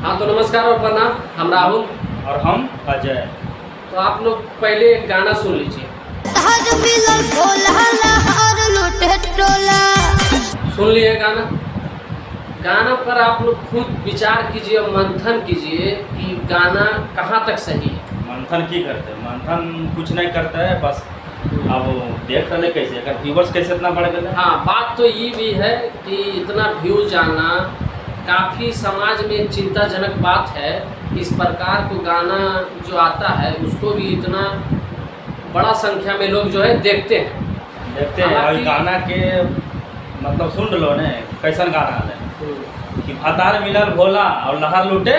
हाँ तो नमस्कार और प्रणाम। हम राहुल और हम अजय। तो आप लोग पहले एक गाना सुन लीजिए। सुन लिए गाना। गाना पर आप लोग खुद विचार कीजिए और मंथन कीजिए कि गाना कहाँ तक सही है। मंथन की करते हैं, मंथन कुछ नहीं करता है, बस अब देख रहे कैसे अगर व्यूवर्स कैसे इतना बढ़ गए। हाँ, बात तो ये भी है कि इतना व्यूज आना काफ़ी समाज में चिंताजनक बात है। इस प्रकार को गाना जो आता है उसको भी इतना बड़ा संख्या में लोग जो है देखते हैं। और गाना के मतलब सुन लो ने कैसन गाना है कि भतार मिलल भोला और लहर लूटे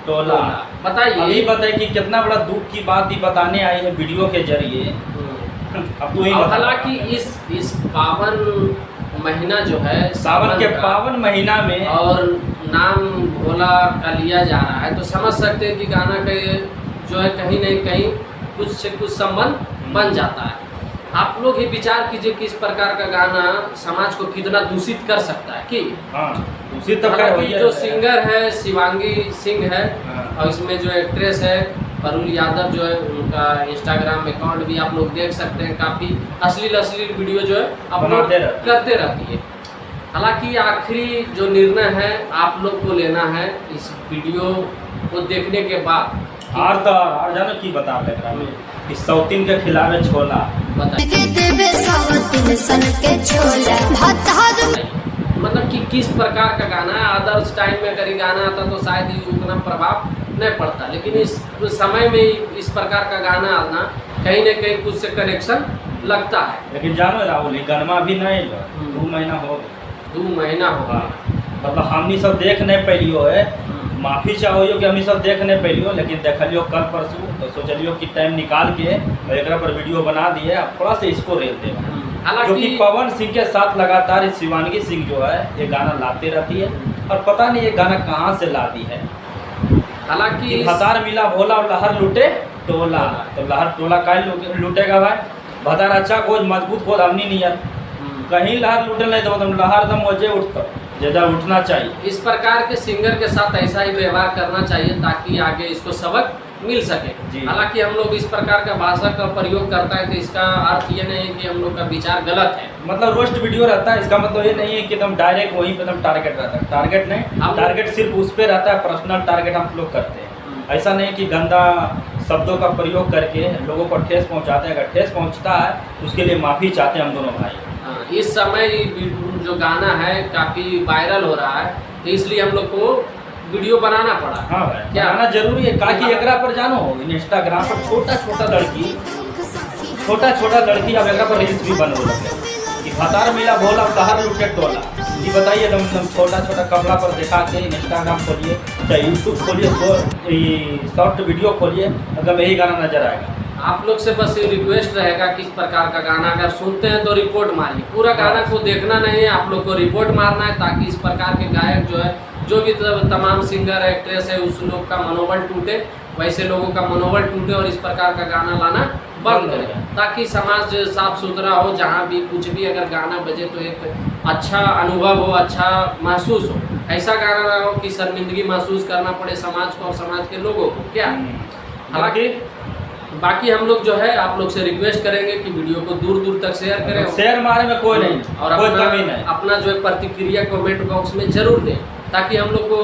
टोला। बताइए, अभी बताइए कि कितना बड़ा दुख की बात ही बताने आई है वीडियो के जरिए। अब तो हालांकि इस पावन महीना जो है सावन के पावन महीना में और नाम भोला का लिया जा रहा है तो समझ सकते हैं कि गाना के जो है कहीं न कहीं कुछ से कुछ संबंध बन जाता है। आप लोग ही विचार कीजिए कि इस प्रकार का गाना समाज को कितना दूषित कर सकता है। कि दूषित तो जो सिंगर है शिवांगी सिंह है और इसमें जो एक्ट्रेस है परुल यादव जो है उनका इंस्टाग्राम अकाउंट भी आप लोग देख सकते हैं। काफ़ी अश्लील वीडियो जो है अपलोड करते रहती है। हालांकि आखिरी जो निर्णय है आप लोग को लेना है इस वीडियो को देखने के बाद। और जानो की बता रहे कि सौतीन के खिलाफ छोला मतलब कि किस प्रकार का गाना है। अदर्स टाइम में अगर ये गाना आता तो शायद ही उतना प्रभाव नहीं पड़ता, लेकिन इस समय में इस प्रकार का गाना आना कहीं न कहीं कुछ से कनेक्शन लगता है। लेकिन जानो राहुल गनमा भी नहीं 2 महीना हो गया। 2 महीना होगा मतलब हमनी सब देख नहीं पैलियो है। माफ़ी चाहो कि हमनी सब देख नहीं पैलियो, लेकिन देखलियो कल परसों तो सोचलियो कि टाइम निकाल के और एक पर वीडियो बना दिए। अब थोड़ा सा इसको रेल देगा जो कि पवन सिंह के साथ लगातार शिवांगी सिंह जो है ये गाना लाते रहती है और पता नहीं ये गाना कहाँ से ला दी है। हालांकि भतार मिला भोला और लहर लूटे टोला, तो लहर टोला का लूटेगा भाई। भतार अच्छा खोज मजबूत खोज हमनी नहीं है कहीं लहर लूटे नहीं तो मतलब लहर दम वजह उठता जैसा उठना चाहिए। इस प्रकार के सिंगर के साथ ऐसा ही व्यवहार करना चाहिए ताकि आगे इसको सबक मिल सके। हालांकि हम लोग इस प्रकार का भाषा का प्रयोग करता है तो इसका अर्थ ये नहीं है कि हम लोग का विचार गलत है। मतलब रोस्ट वीडियो रहता है इसका मतलब ये नहीं है कि एकदम डायरेक्ट वहीं पे एकदम टारगेट रहता है। टारगेट नहीं, टारगेट सिर्फ उस पर रहता है, पर्सनल टारगेट हम लोग करते हैं। ऐसा नहीं कि गंदा शब्दों का प्रयोग करके लोगों को ठेस पहुँचाते हैं। अगर ठेस पहुँचता है तो उसके लिए माफ़ी चाहते हैं हम दोनों भाई। इस समय जो गाना है काफ़ी वायरल हो रहा है तो इसलिए हम लोग को वीडियो बनाना पड़ा। हाँ भाई, क्या बनाना जरूरी है काकि एकरा पर जानो इंस्टाग्राम पर छोटा छोटा लड़की अब एकरा पर रील्स भी बन लगे कि भतार मिला भोला लहर लूटे टोला। जी बताइए एकदम छोटा छोटा कपड़ा पर दिखा के इंस्टाग्राम खोलिए चाहे यूट्यूब खोलिए शॉर्ट वीडियो खोलिए एकदम यही गाना नजर आएगा। आप लोग से बस ये रिक्वेस्ट रहेगा किस प्रकार का गाना अगर सुनते हैं तो रिपोर्ट मारिए। पूरा गाना को देखना नहीं है, आप लोग को रिपोर्ट मारना है ताकि इस प्रकार के गायक जो है जो भी तमाम सिंगर एक्ट्रेस है उस लोग का मनोबल टूटे, वैसे लोगों का मनोबल टूटे और इस प्रकार का गाना लाना बंद करें ताकि समाज साफ सुथरा हो। जहाँ भी कुछ भी अगर गाना बजे तो एक अच्छा अनुभव हो, अच्छा महसूस हो। ऐसा गाना ना हो कि शर्मिंदगी महसूस करना पड़े समाज को और समाज के लोगों को। क्या हालांकि बाकी हम लोग जो है आप लोग से रिक्वेस्ट करेंगे कि वीडियो को दूर दूर तक शेयर करें। शेयर मारे में कोई नहीं और कोई कमी नहीं। अपना जो है प्रतिक्रिया कमेंट बॉक्स में जरूर दें ताकि हम लोग को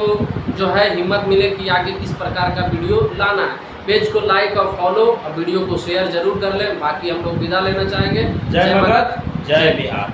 जो है हिम्मत मिले कि आगे किस प्रकार का वीडियो लाना है। पेज को लाइक और फॉलो और वीडियो को शेयर जरूर कर लें। बाकी हम लोग विदा लेना चाहेंगे। जय भगत जय बिहार।